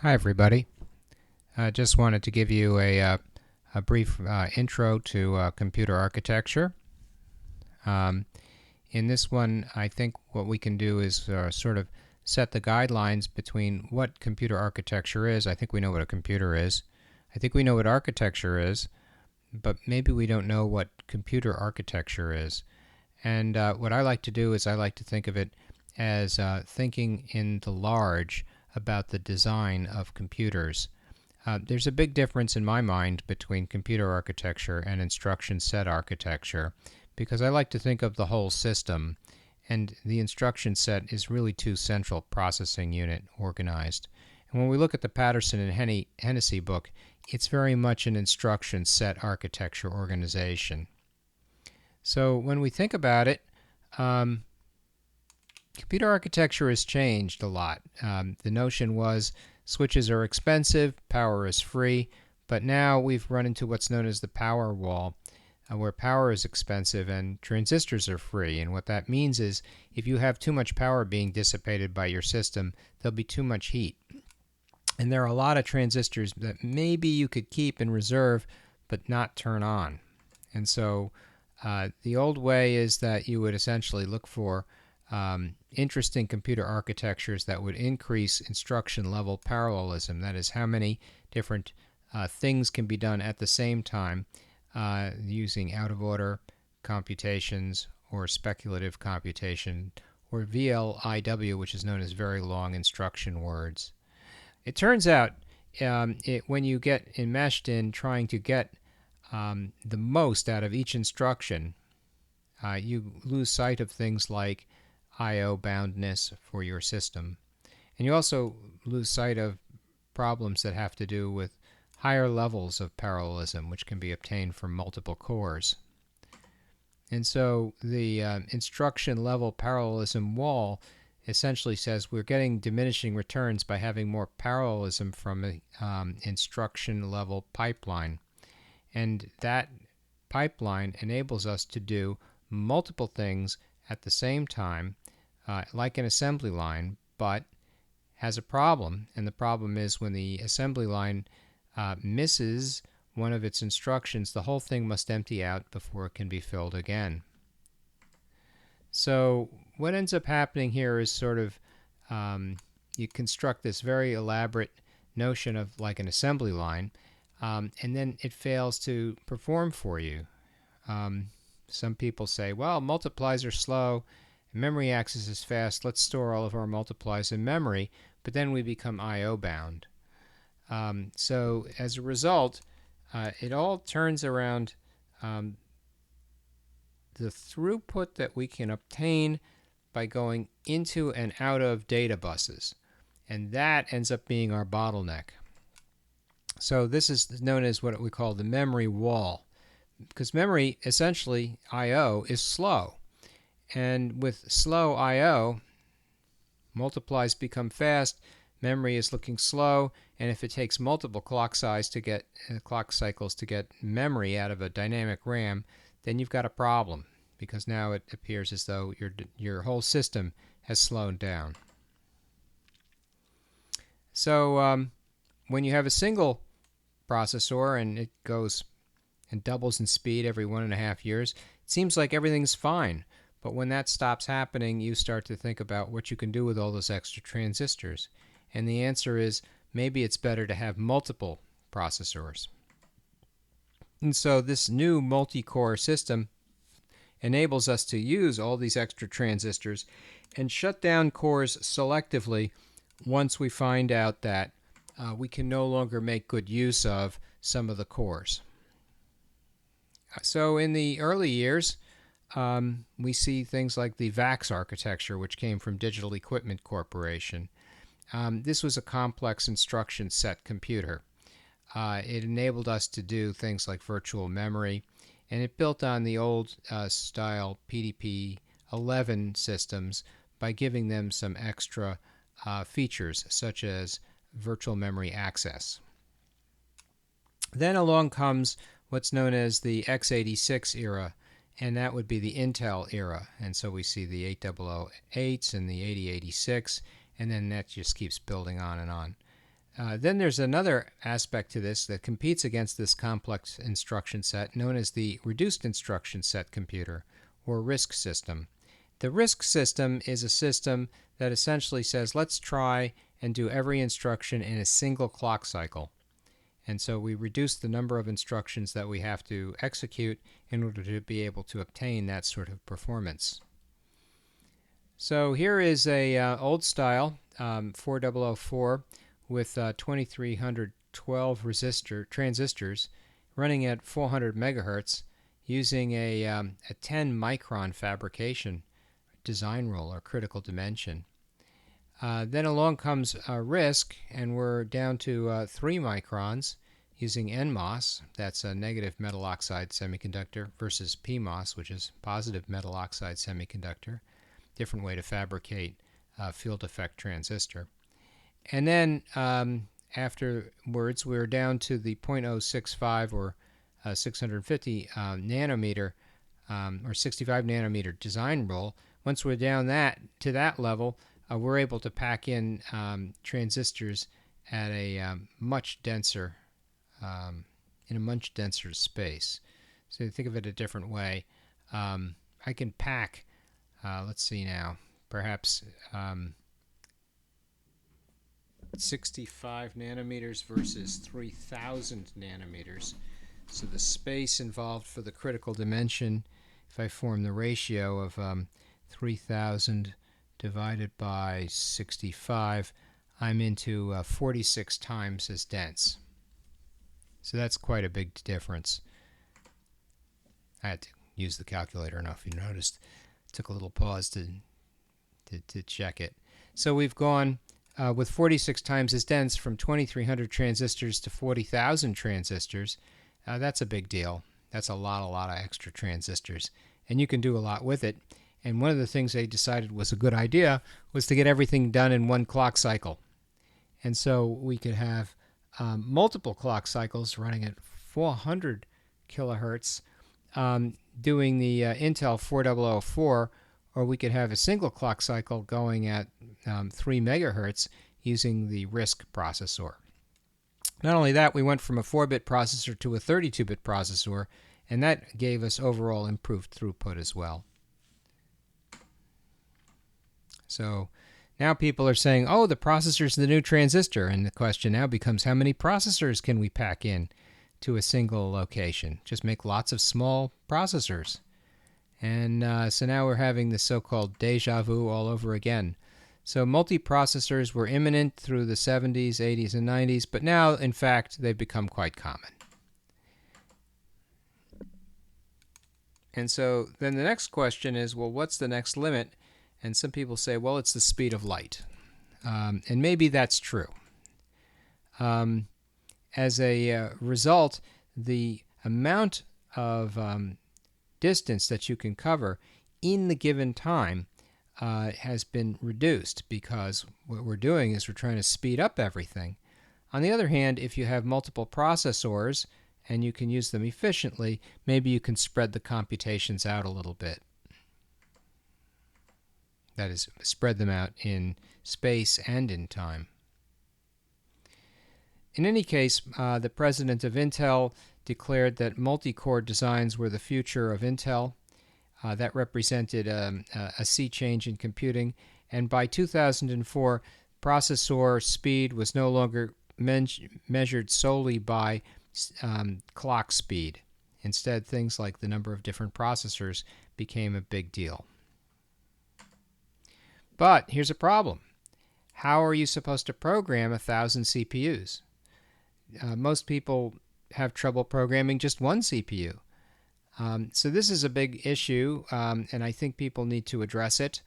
Hi everybody. I just wanted to give you a brief intro to computer architecture. Um, in this one, I think what we can do is sort of set the guidelines between what computer architecture is. I think we know what a computer is. I think we know what architecture is, but maybe we don't know what computer architecture is. And what I like to do is I like to think of it as thinking in the large about the design of computers. There's a big difference in my mind between computer architecture and instruction set architecture because I like to think of the whole system, and the instruction set is really two central processing unit organized. And when we look at the Patterson and Hennessy book, it's very much an instruction set architecture organization. So when we think about it, um, computer architecture has changed a lot. The notion was switches are expensive, power is free, but now we've run into what's known as the power wall, where power is expensive and transistors are free. And what that means is if you have too much power being dissipated by your system, there'll be too much heat. And there are a lot of transistors that maybe you could keep in reserve but not turn on. And so the old way is that you would essentially look for interesting computer architectures that would increase instruction level parallelism. That is, how many different things can be done at the same time using out of order computations or speculative computation or VLIW, which is known as very long instruction words. It turns out when you get enmeshed in trying to get the most out of each instruction, you lose sight of things like I/O boundness for your system. And you also lose sight of problems that have to do with higher levels of parallelism, which can be obtained from multiple cores. And so the instruction level parallelism wall essentially says we're getting diminishing returns by having more parallelism from an instruction level pipeline. And that pipeline enables us to do multiple things at the same time, like an assembly line, but has a problem. And the problem is when the assembly line misses one of its instructions, the whole thing must empty out before it can be filled again. So what ends up happening here is sort of you construct this very elaborate notion of like an assembly line, and then it fails to perform for you. Some people say, well, multiplies are slow, memory access is fast, let's store all of our multiplies in memory, but then we become I/O bound. So as a result, it all turns around the throughput that we can obtain by going into and out of data buses. And that ends up being our bottleneck. So this is known as what we call the memory wall, because memory, essentially I/O, is slow. And with slow I/O, multiplies become fast, memory is looking slow, and if it takes multiple clock cycles to get memory out of a dynamic RAM, then you've got a problem, because now it appears as though your whole system has slowed down. So when you have a single processor and it goes and doubles in speed every 1.5 years, it seems like everything's fine. But when that stops happening, you start to think about what you can do with all those extra transistors. And the answer is maybe it's better to have multiple processors. And so this new multi-core system enables us to use all these extra transistors and shut down cores selectively once we find out that we can no longer make good use of some of the cores. So in the early years, we see things like the VAX architecture, which came from Digital Equipment Corporation. This was a complex instruction set computer. It enabled us to do things like virtual memory, and it built on the old style PDP-11 systems by giving them some extra features, such as virtual memory access. Then along comes what's known as the x86 era, and that would be the Intel era. And so we see the 8008s and the 8086, and then that just keeps building on and on. Then there's another aspect to this that competes against this complex instruction set known as the reduced instruction set computer, or RISC system. The RISC system is a system that essentially says let's try and do every instruction in a single clock cycle. And so we reduce the number of instructions that we have to execute in order to be able to obtain that sort of performance. So here is a old style 4004 with 2312 transistors running at 400 megahertz using a 10 micron fabrication design rule or critical dimension. Then along comes RISC, and we're down to 3 microns using NMOS, that's a negative metal oxide semiconductor, versus PMOS, which is positive metal oxide semiconductor. Different way to fabricate a field effect transistor. And then afterwards, we're down to the 0.065 or 650 nanometer or 65 nanometer design rule. Once we're down to that level, we're able to pack in transistors at a much denser in a much denser space. So think of it a different way. I can pack, let's see now, perhaps 65 nanometers versus 3000 nanometers. So the space involved for the critical dimension, if I form the ratio of 3000 divided by 65, I'm into 46 times as dense. So that's quite a big difference. I had to use the calculator. I don't know if you noticed. It took a little pause to check it. So we've gone with 46 times as dense from 2300 transistors to 40,000 transistors. That's a big deal. That's a lot of extra transistors. And you can do a lot with it. And one of the things they decided was a good idea was to get everything done in one clock cycle. And so we could have multiple clock cycles running at 400 kilohertz doing the Intel 4004, or we could have a single clock cycle going at 3 megahertz using the RISC processor. Not only that, we went from a 4-bit processor to a 32-bit processor, and that gave us overall improved throughput as well. So now people are saying, oh, the processor's the new transistor, and the question now becomes how many processors can we pack in to a single location? Just make lots of small processors. And so now we're having this so-called deja vu all over again. So multiprocessors were imminent through the 70s, 80s, and 90s, but now, in fact, they've become quite common. And so then the next question is, well, what's the next limit? And some people say, well, it's the speed of light. And maybe that's true. As a result, the amount of distance that you can cover in the given time has been reduced, because what we're doing is we're trying to speed up everything. On the other hand, if you have multiple processors and you can use them efficiently, maybe you can spread the computations out a little bit. That is, spread them out in space and in time. In any case, the president of Intel declared that multi-core designs were the future of Intel. That represented a sea change in computing. And by 2004, processor speed was no longer measured solely by clock speed. Instead, things like the number of different processors became a big deal. But here's a problem. How are you supposed to program 1,000 CPUs? Most people have trouble programming just one CPU. So this is a big issue, and I think people need to address it.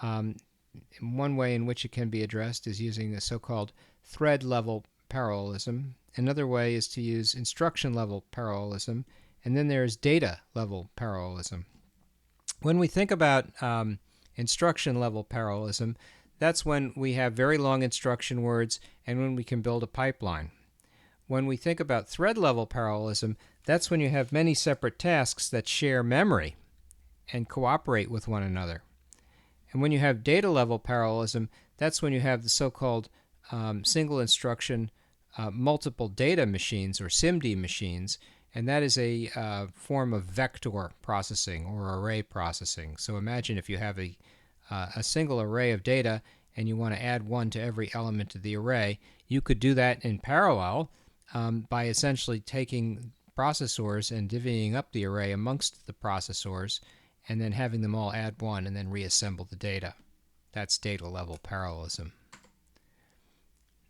One way in which it can be addressed is using the so-called thread-level parallelism. Another way is to use instruction-level parallelism, and then there's data-level parallelism. When we think about instruction-level parallelism, that's when we have very long instruction words and when we can build a pipeline. When we think about thread-level parallelism, that's when you have many separate tasks that share memory and cooperate with one another. And when you have data-level parallelism, that's when you have the so-called single instruction multiple data machines, or SIMD machines, and that is a form of vector processing or array processing. So imagine if you have a single array of data and you want to add one to every element of the array. You could do that in parallel by essentially taking processors and divvying up the array amongst the processors and then having them all add one and then reassemble the data. That's data level parallelism.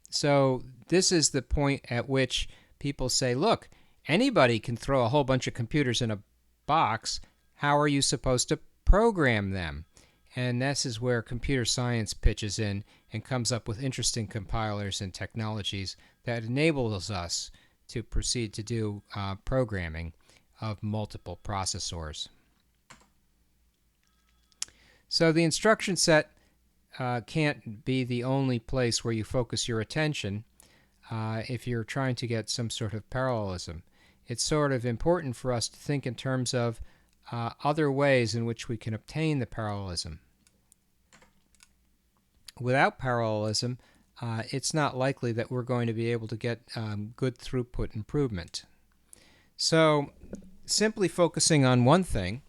So this is the point at which people say, look, anybody can throw a whole bunch of computers in a box. How are you supposed to program them? And this is where computer science pitches in and comes up with interesting compilers and technologies that enables us to proceed to do programming of multiple processors. So the instruction set can't be the only place where you focus your attention if you're trying to get some sort of parallelism. It's sort of important for us to think in terms of other ways in which we can obtain the parallelism. Without parallelism, it's not likely that we're going to be able to get good throughput improvement. So simply focusing on one thing,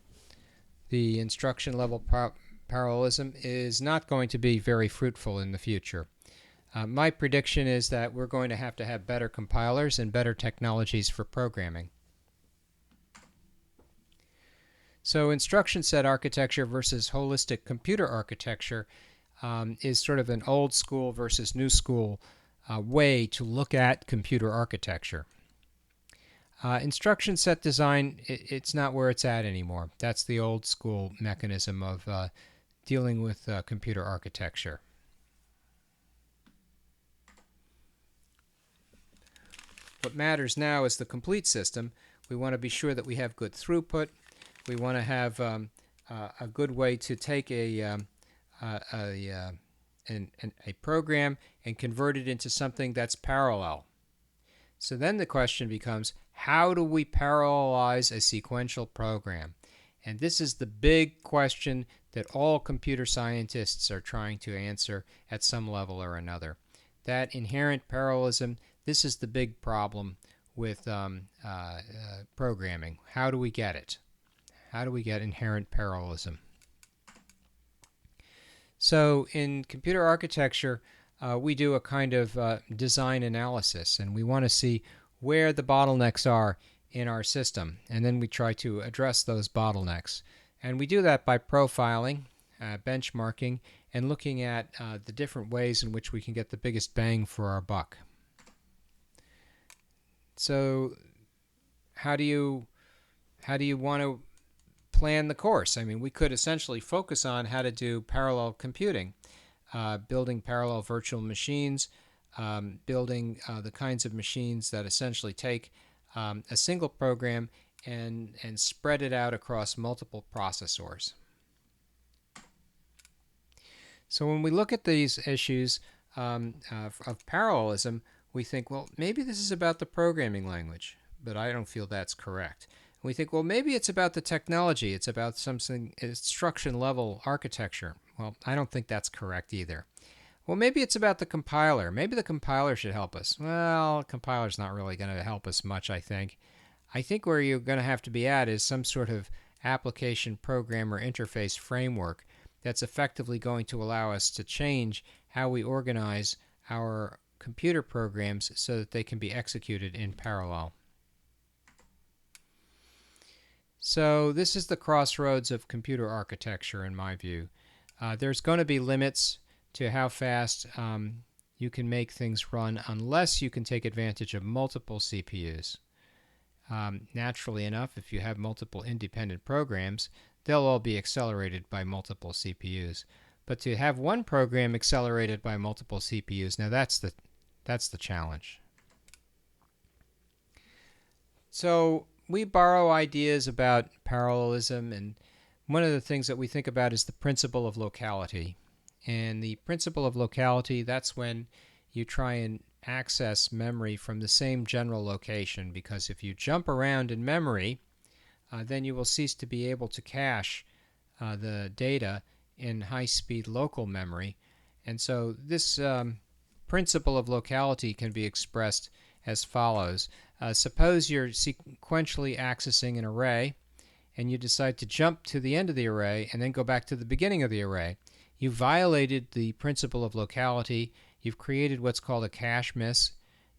the instruction level parallelism, is not going to be very fruitful in the future. My prediction is that we're going to have better compilers and better technologies for programming. So instruction set architecture versus holistic computer architecture is sort of an old school versus new school way to look at computer architecture. Instruction set design, it's not where it's at anymore. That's the old school mechanism of dealing with computer architecture. What matters now is the complete system. We want to be sure that we have good throughput. We want to have a good way to take a program and convert it into something that's parallel. So then the question becomes, how do we parallelize a sequential program? And this is the big question that all computer scientists are trying to answer at some level or another. That inherent parallelism, this is the big problem with programming. How do we get it? How do we get inherent parallelism? So in computer architecture, we do a kind of design analysis, and we want to see where the bottlenecks are in our system, and then we try to address those bottlenecks. And we do that by profiling, benchmarking, and looking at the different ways in which we can get the biggest bang for our buck. So how do you want to plan the course? I mean, we could essentially focus on how to do parallel computing, building parallel virtual machines, building the kinds of machines that essentially take a single program and spread it out across multiple processors. So when we look at these issues of parallelism, we think, well, maybe this is about the programming language, but I don't feel that's correct. We think, well, maybe it's about the technology. It's about something instruction level architecture. Well, I don't think that's correct either. Well, maybe it's about the compiler. Maybe the compiler should help us. Well, the compiler's not really going to help us much, I think. I think where you're going to have to be at is some sort of application programmer interface framework that's effectively going to allow us to change how we organize our computer programs so that they can be executed in parallel. So this is the crossroads of computer architecture in my view. There's going to be limits to how fast you can make things run unless you can take advantage of multiple CPUs. Naturally enough, if you have multiple independent programs, they'll all be accelerated by multiple CPUs. But to have one program accelerated by multiple CPUs, now that's the challenge. So we borrow ideas about parallelism, and one of the things that we think about is the principle of locality. And the principle of locality, that's when you try and access memory from the same general location, because if you jump around in memory, then you will cease to be able to cache the data in high-speed local memory. And so this principle of locality can be expressed as follows. Suppose you're sequentially accessing an array and you decide to jump to the end of the array and then go back to the beginning of the array. You violated the principle of locality. You've created what's called a cache miss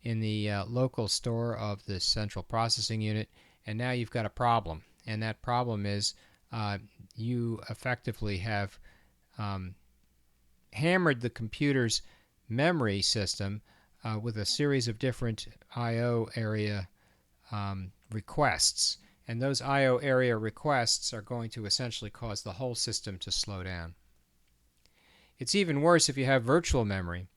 in the local store of the central processing unit, and now you've got a problem. And that problem is you effectively have hammered the computer's memory system with a series of different I/O area requests. And those I/O area requests are going to essentially cause the whole system to slow down. It's even worse if you have virtual memory.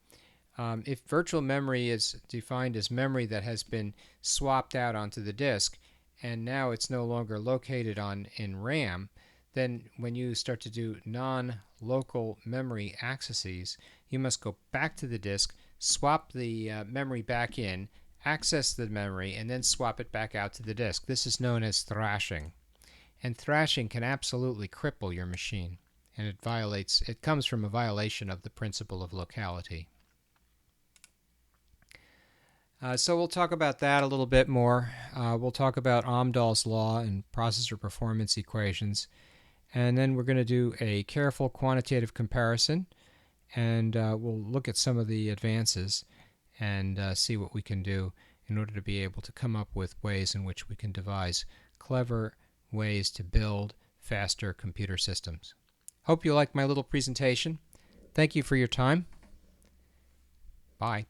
If virtual memory is defined as memory that has been swapped out onto the disk and now it's no longer located in RAM, then when you start to do non-local memory accesses, you must go back to the disk, swap the memory back in, access the memory, and then swap it back out to the disk. This is known as thrashing. And thrashing can absolutely cripple your machine. And it comes from a violation of the principle of locality. So we'll talk about that a little bit more. We'll talk about Amdahl's law and processor performance equations. And then we're going to do a careful quantitative comparison. And we'll look at some of the advances and see what we can do in order to be able to come up with ways in which we can devise clever ways to build faster computer systems. Hope you liked my little presentation. Thank you for your time. Bye.